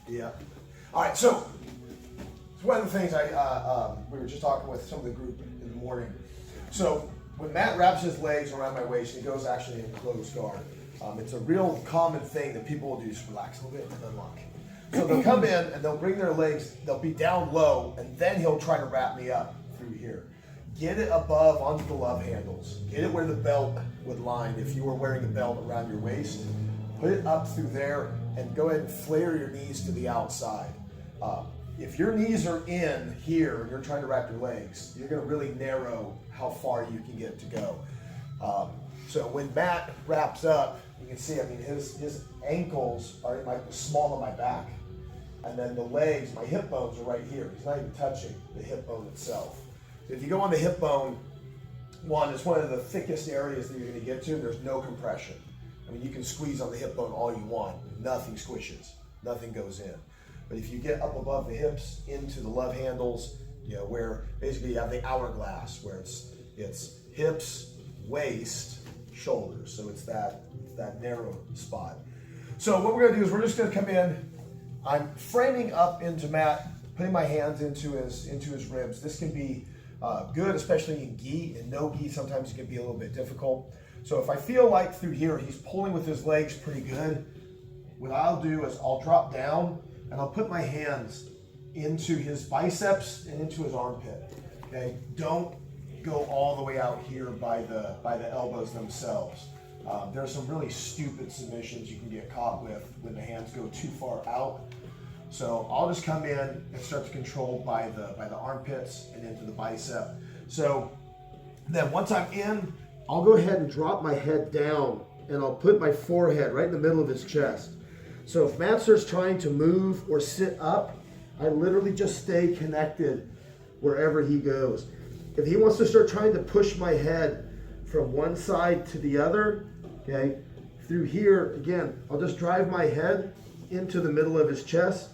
Yeah. All right, so it's one of the things we were just talking with some of the group in the morning. So when Matt wraps his legs around my waist, he goes actually in closed guard. It's a real common thing that people will do, just relax a little bit and unlock. So they'll come in and they'll bring their legs, they'll be down low, and then he'll try to wrap me up through here. Get it above onto the love handles. Get it where the belt would line if you were wearing a belt around your waist. Put it up through there and go ahead and flare your knees to the outside. If your knees are in here and you're trying to wrap your legs, you're going to really narrow how far you can get to go. So when Matt wraps up, you can see, I mean, his ankles are in like the small of my back, and then the legs, my hip bones are right here. He's not even touching the hip bone itself. So if you go on the hip bone, it's one of the thickest areas that you're going to get to. There's no compression. I mean, you can squeeze on the hip bone all you want. Nothing squishes. Nothing goes in. But if you get up above the hips into the love handles, you know, where basically you have the hourglass, where it's hips, waist, shoulders. So it's that narrow spot. So what we're going to do is we're just going to come in. I'm framing up into Matt, putting my hands into his ribs. This can be good, especially in gi. In no gi, sometimes it can be a little bit difficult. So if I feel like through here he's pulling with his legs pretty good, what I'll do is I'll drop down and I'll put my hands into his biceps and into his armpit. Okay, don't go all the way out here by the elbows themselves. There's some really stupid submissions you can get caught with when the hands go too far out. So I'll just come in and start to control by the armpits and into the bicep. So then once I'm in, I'll go ahead and drop my head down and I'll put my forehead right in the middle of his chest. So if Matt starts trying to move or sit up, I literally just stay connected wherever he goes. If he wants to start trying to push my head from one side to the other, okay, through here, again, I'll just drive my head into the middle of his chest.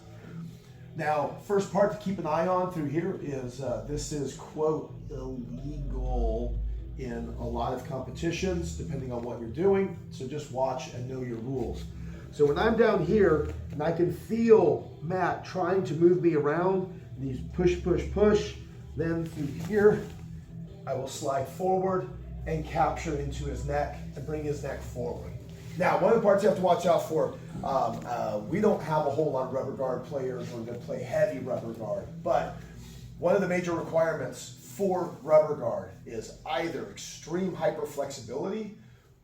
Now, first part to keep an eye on through here is this is, quote, illegal in a lot of competitions, depending on what you're doing. So just watch and know your rules. So when I'm down here and I can feel Matt trying to move me around, and he's push, push, push, then through here, I will slide forward and capture into his neck and bring his neck forward. Now, one of the parts you have to watch out for, we don't have a whole lot of rubber guard players who are going to play heavy rubber guard, but one of the major requirements for rubber guard is either extreme hyperflexibility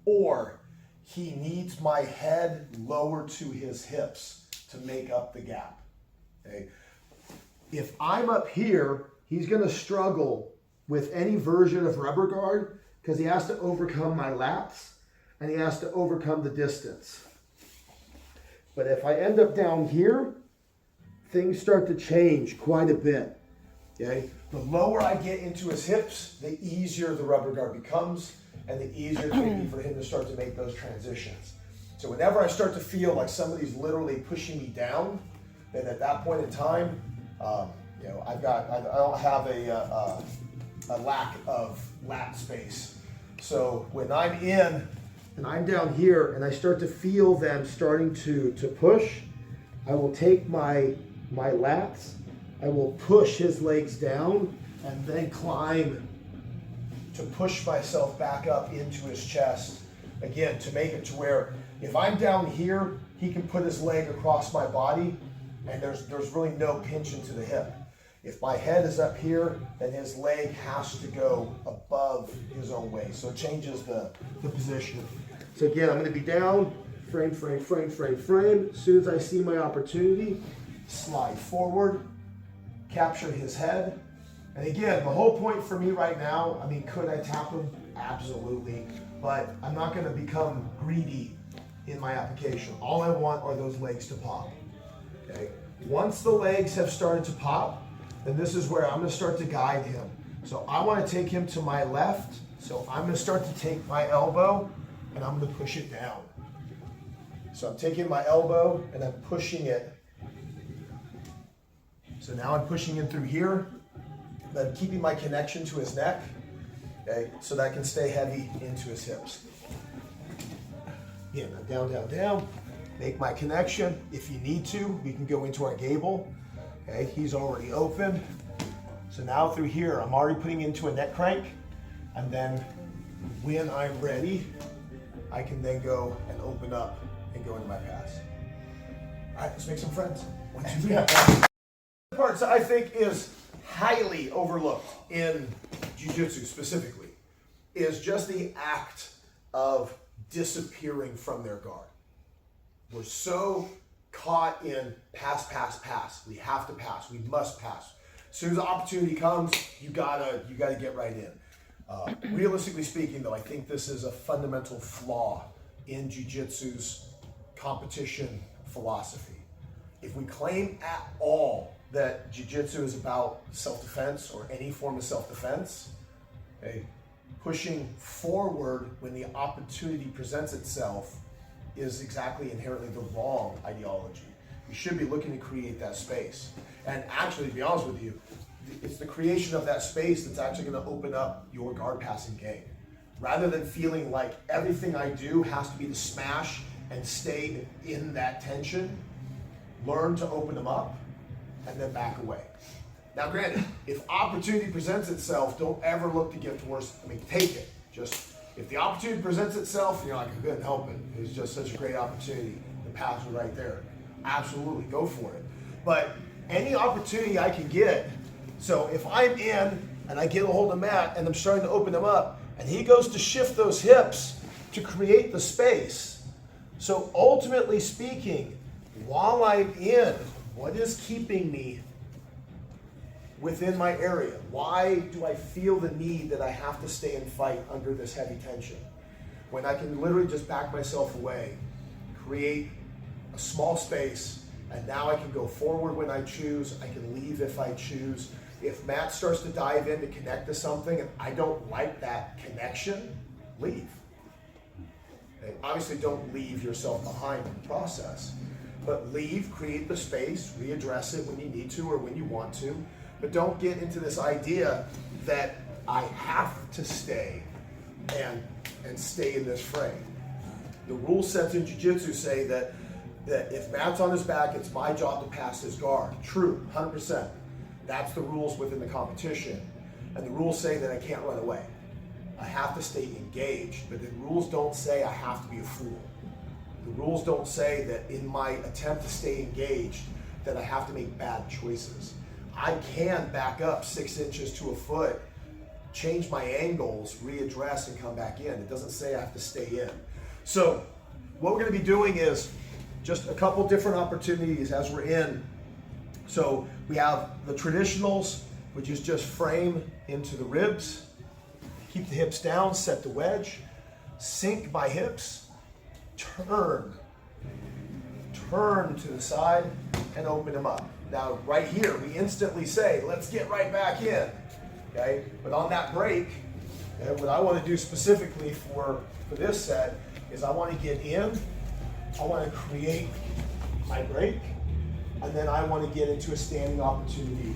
or he needs my head lower to his hips to make up the gap. Okay? If I'm up here, he's going to struggle with any version of rubber guard because he has to overcome my lats and he has to overcome the distance. But if I end up down here, things start to change quite a bit. Okay? The lower I get into his hips, the easier the rubber guard becomes and the easier it's going to be for him to start to make those transitions. So whenever I start to feel like somebody's literally pushing me down, then at that point in time, you know, I don't have a lack of lat space. So when I'm in and I'm down here and I start to feel them starting to push, I will take my lats, I will push his legs down and then climb to push myself back up into his chest. Again, to make it to where if I'm down here, he can put his leg across my body and there's really no pinch into the hip. If my head is up here, then his leg has to go above his own waist. So it changes the position. So again, I'm going to be down, frame, frame, frame, frame, frame. As soon as I see my opportunity, slide forward, capture his head. And again, the whole point for me right now, I mean, could I tap him? Absolutely. But I'm not going to become greedy in my application. All I want are those legs to pop. Okay. Once the legs have started to pop, then this is where I'm going to start to guide him. So I want to take him to my left. So I'm going to start to take my elbow and I'm going to push it down. So I'm taking my elbow and I'm pushing it. So now I'm pushing in through here. Then keeping my connection to his neck, okay, so that I can stay heavy into his hips. Again, down, down, down. make my connection. If you need to, we can go into our gable. Okay, he's already opened. So now through here, I'm already putting into a neck crank. And then when I'm ready, I can then go and open up and go into my pass. All right, let's make some friends. 1, 2, 3. The parts I think is highly overlooked in jiu-jitsu specifically is just the act of disappearing from their guard. We're so caught in pass, pass, pass. We have to pass. We must pass. As soon as the opportunity comes, you gotta get right in. Realistically speaking, though, I think this is a fundamental flaw in jiu-jitsu's competition philosophy. If we claim at all that jiu-jitsu is about self-defense or any form of self-defense, okay, pushing forward when the opportunity presents itself is exactly inherently the wrong ideology. You should be looking to create that space. And actually, to be honest with you, it's the creation of that space that's actually going to open up your guard passing game. Rather than feeling like everything I do has to be to smash and stay in that tension, learn to open them up and then back away. Now granted, if opportunity presents itself, don't ever look to get worse. I mean, take it. Just, if the opportunity presents itself, you're like, I couldn't help it. It was just such a great opportunity. The paths were right there. Absolutely, go for it. But any opportunity I can get, so if I'm in and I get a hold of Matt and I'm starting to open him up and he goes to shift those hips to create the space. So ultimately speaking, while I'm in, what is keeping me within my area? Why do I feel the need that I have to stay and fight under this heavy tension? When I can literally just back myself away, create a small space, and now I can go forward when I choose, I can leave if I choose. If Matt starts to dive in to connect to something and I don't like that connection, leave. And obviously don't leave yourself behind in the process, but leave, create the space, readdress it when you need to or when you want to, but don't get into this idea that I have to stay and stay in this frame. The rule sets in jiu-jitsu say that if Matt's on his back, it's my job to pass his guard. True, 100%. That's the rules within the competition. And the rules say that I can't run away. I have to stay engaged, but the rules don't say I have to be a fool. The rules don't say that in my attempt to stay engaged that I have to make bad choices. I can back up 6 inches to a foot, change my angles, readdress, and come back in. It doesn't say I have to stay in. So what we're going to be doing is just a couple different opportunities as we're in. So we have the traditionals, which is just frame into the ribs, keep the hips down, set the wedge, sink my hips, turn to the side, and open them up. Now, right here, we instantly say, let's get right back in, okay? But on that break, what I want to do specifically for this set is I want to get in, I want to create my break, and then I want to get into a standing opportunity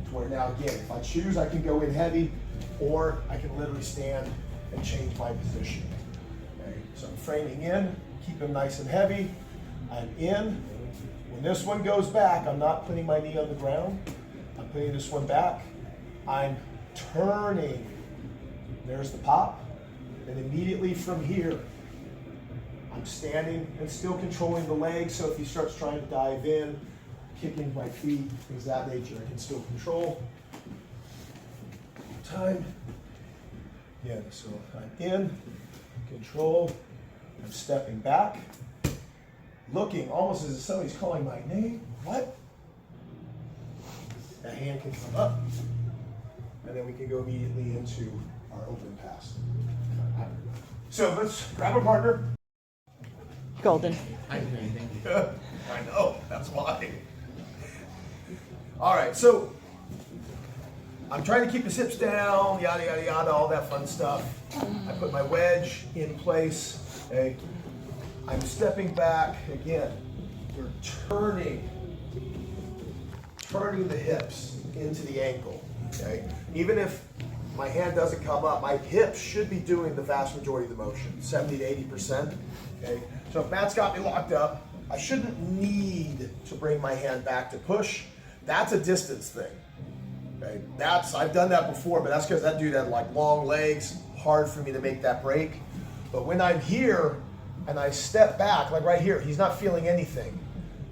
to where now, again, if I choose, I can go in heavy, or I can literally stand and change my position. Okay? So I'm framing in, keep them nice and heavy. I'm in. When this one goes back, I'm not putting my knee on the ground. I'm putting this one back. I'm turning. There's the pop. And immediately from here, I'm standing and still controlling the legs. So if he starts trying to dive in, kicking my feet, things of that nature, I can still control. Time. Yeah, so I'm in, control, I'm stepping back, looking almost as if somebody's calling my name. What? That hand can come up, and then we can go immediately into our open pass. So let's grab a partner. Golden. I know, that's why. All right, so I'm trying to keep his hips down, yada, yada, yada, all that fun stuff. I put my wedge in place, okay? I'm stepping back, again, we're turning the hips into the ankle, okay? Even if my hand doesn't come up, my hips should be doing the vast majority of the motion, 70 to 80%, okay? So if Matt's got me locked up, I shouldn't need to bring my hand back to push. That's a distance thing. Okay, I've done that before, but that's because that dude had like long legs, hard for me to make that break. But when I'm here and I step back, like right here, he's not feeling anything.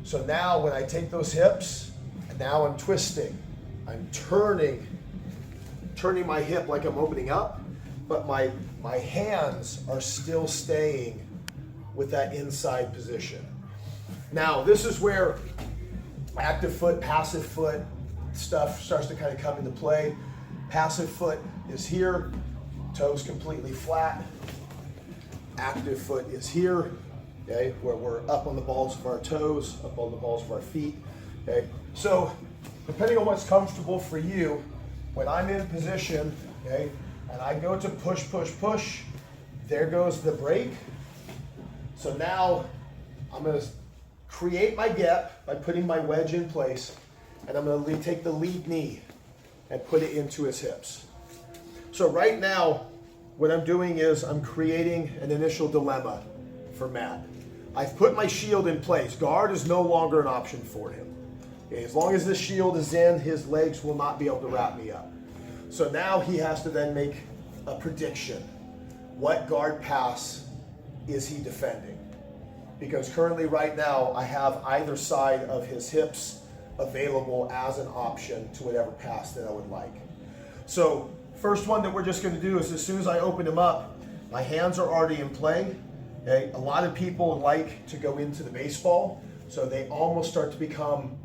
So now when I take those hips, and now I'm twisting, I'm turning my hip like I'm opening up, but my hands are still staying with that inside position. Now, this is where active foot, passive foot stuff starts to kind of come into play. Passive foot is here, toes completely flat. Active foot is here, okay, where we're up on the balls of our toes, up on the balls of our feet, okay. So, depending on what's comfortable for you, when I'm in position, okay, and I go to push, push, push, there goes the break. So now I'm going to create my gap by putting my wedge in place, and I'm going to take the lead knee and put it into his hips. So right now, what I'm doing is I'm creating an initial dilemma for Matt. I've put my shield in place. Guard is no longer an option for him. Okay, as long as this shield is in, his legs will not be able to wrap me up. So now he has to then make a prediction. What guard pass is he defending? Because currently right now I have either side of his hips available as an option to whatever pass that I would like. So first one that we're just going to do is as soon as I open him up, my hands are already in play. Okay? A lot of people like to go into the baseball, so they almost start to become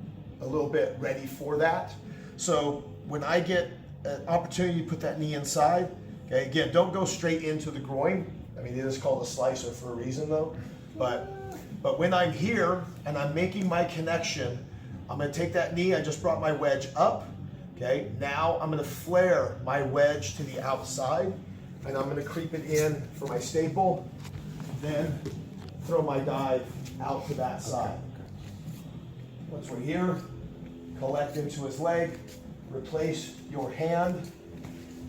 a little bit ready for that. So when I get an opportunity to put that knee inside, okay, again, don't go straight into the groin. I mean, it is called a slicer for a reason though. But when I'm here and I'm making my connection, I'm going to take that knee, I just brought my wedge up, okay? Now I'm going to flare my wedge to the outside, and I'm going to creep it in for my staple, then throw my dive out to that side. Once we're here, collect into his leg, replace your hand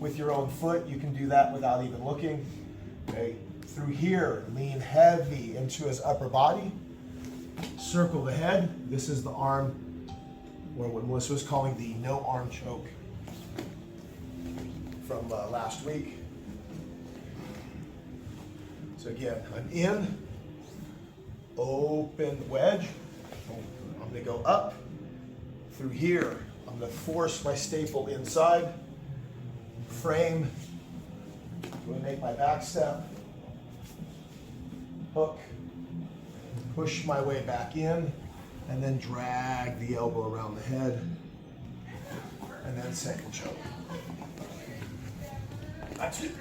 with your own foot. You can do that without even looking, okay? Through here, lean heavy into his upper body, circle the head. This is the arm where what Melissa was calling the no arm choke from last week. So again, I'm in, open wedge. I'm going to go up. Through here, I'm going to force my staple inside, frame, I'm going to make my back step, hook, push my way back in, and then drag the elbow around the head, and then second choke. That's it.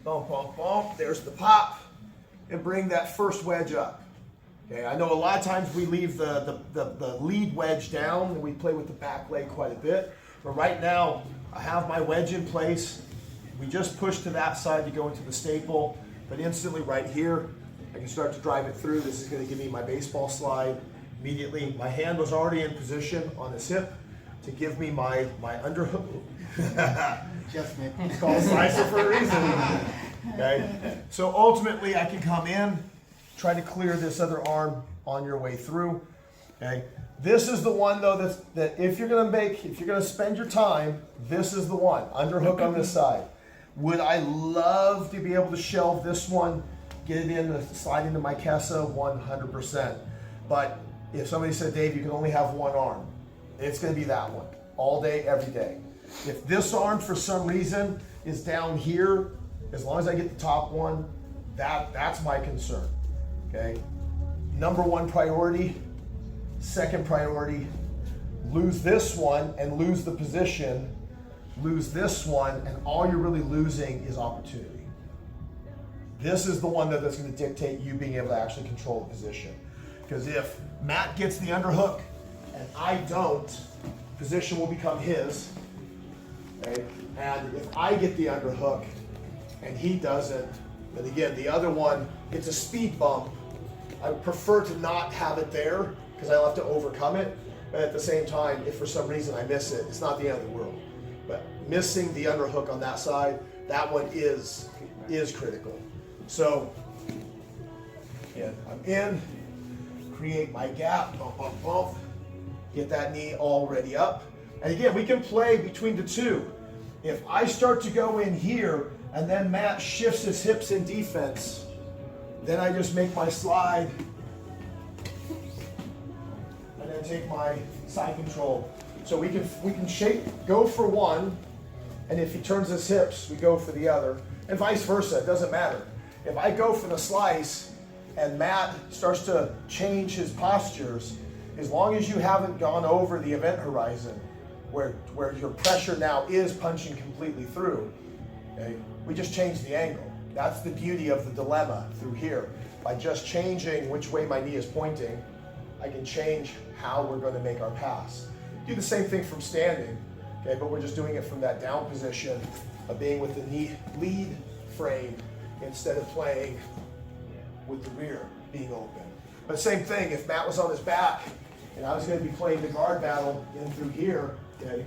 Bump, bump, bump. There's the pop, and bring that first wedge up. Okay, I know a lot of times we leave the lead wedge down, and we play with the back leg quite a bit. But right now, I have my wedge in place. We just push to that side to go into the staple, but instantly right here, I can start to drive it through. This is going to give me my baseball slide immediately. My hand was already in position on his hip to give me my underhook. It's called a slicer for a reason. Okay? So ultimately, I can come in, try to clear this other arm on your way through. Okay? This is the one though that if you're gonna spend your time, this is the one. Underhook on this side. Would I love to be able to shelve this one, get it in, slide into my Kessa? 100%. But if somebody said, Dave, you can only have one arm, it's gonna be that one all day, every day. If this arm for some reason is down here, as long as I get the top one, that's my concern. Okay. Number one priority. Second priority, lose this one and lose the position, lose this one, and all you're really losing is opportunity. This is the one that's going to dictate you being able to actually control the position. Because if Matt gets the underhook and I don't, position will become his. Okay? And if I get the underhook and he doesn't, then again, the other one, it's a speed bump. I would prefer to not have it there because I'll have to overcome it. But at the same time, if for some reason I miss it, it's not the end of the world. But missing the underhook on that side, that one is critical. So, again, I'm in, create my gap, bump, bump, bump. Get that knee already up. And again, we can play between the two. If I start to go in here and then Matt shifts his hips in defense, then I just make my slide and then take my side control. So we can go for one, and if he turns his hips, we go for the other, and vice versa. It doesn't matter. If I go for the slice and Matt starts to change his postures, as long as you haven't gone over the event horizon, where your pressure now is punching completely through, okay, we just change the angle. That's the beauty of the dilemma through here. By just changing which way my knee is pointing, I can change how we're going to make our pass. Do the same thing from standing, okay, but we're just doing it from that down position of being with the knee lead frame instead of playing with the rear being open. But same thing, if Matt was on his back and I was going to be playing the guard battle in through here, okay,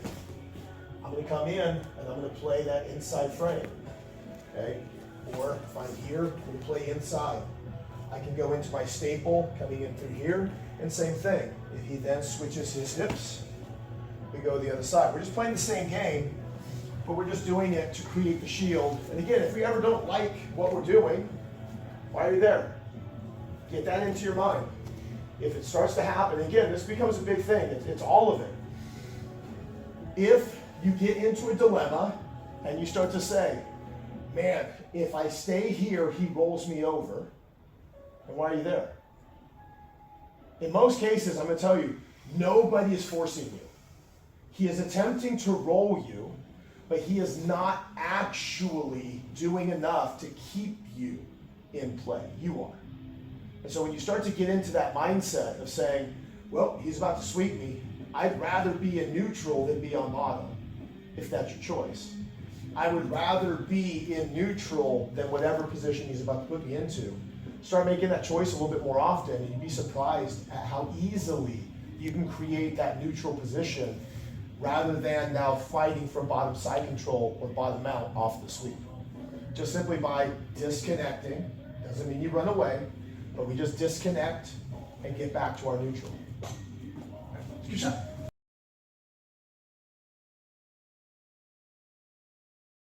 I'm going to come in and I'm going to play that inside frame, okay? Or if I'm here, I'm going to play inside. I can go into my staple coming in through here, and same thing. If he then switches his hips, we go the other side. We're just playing the same game, but we're just doing it to create the shield. And again, if we ever don't like what we're doing, why are you there? Get that into your mind. If it starts to happen, again, this becomes a big thing. It's all of it. If you get into a dilemma and you start to say, man, if I stay here, he rolls me over, and why are you there? In most cases, I'm going to tell you, nobody is forcing you. He is attempting to roll you, but he is not actually doing enough to keep you in play. You are. And so when you start to get into that mindset of saying, well, he's about to sweep me, I'd rather be in neutral than be on bottom, if that's your choice. I would rather be in neutral than whatever position he's about to put me into. Start making that choice a little bit more often, and you'd be surprised at how easily you can create that neutral position rather than now fighting for bottom side control or bottom out off the sweep. Just simply by disconnecting, doesn't mean you run away, but we just disconnect and get back to our neutral. Good shot.